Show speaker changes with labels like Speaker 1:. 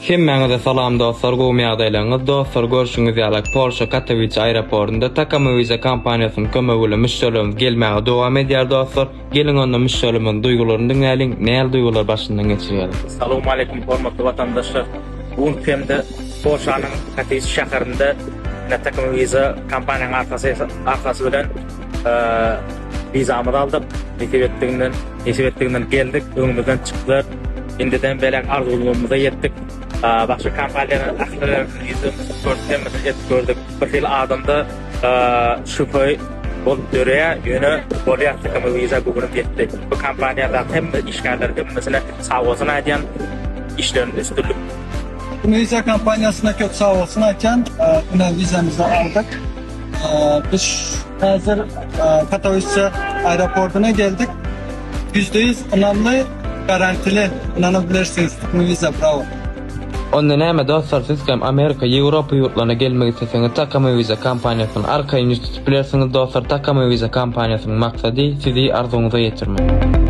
Speaker 1: Hemmäňize salam dostlar, gowy ýagdaýlaryňyz dostlar, görüşünüz ýaly Polşa Katowice aeroportunda Tkmvisa kompaniýasynyň kömegi bilen müşterleimiz gelmäge dowam edýär dostlar. Gelin onda müşterleimiň duýgularyny diňläliň, näme duýgular başyndan geçirýär.
Speaker 2: Salam alykum hormatly watandaşlar. Bugün hemde Polşanyň Katowice şäherinde Tkmvisa kompaniýanyň arkasy bilen vizamy aldyk. Nesebetliginden geldik, öňümizden çykdyk. Indiden belek arzulumumuza yettik. Başka kompaniýanyň ahylarını yüzümüzü gördük. Bir hil adamda şüphe bolup döreýär, ýöne bolýar Tkmvisa gurulup yetdik. Bu kompaniýada hem işgärler hem mesela sağ olsun aýdýan işlerini üstünlük.
Speaker 3: Tkmvisa kompaniýasyna köp sağ olsun aýdýan, buna vizamyzy aldyk. Biz hazır Katowice aeroportuna geldik. %100 önemli garantili, inanabilirsiniz. Tkmvisa bravo.
Speaker 1: Onda näme dostlar, siz hem Amerika, Ýewropa ýurtlaryna gelmek isteseňiz Tkmvisa kompaniýasynyň arkaýyny tutip bilersiniz dostlar. Tkmvisa kompaniýasynyň maksady sizi arzuňyza ýetirmek.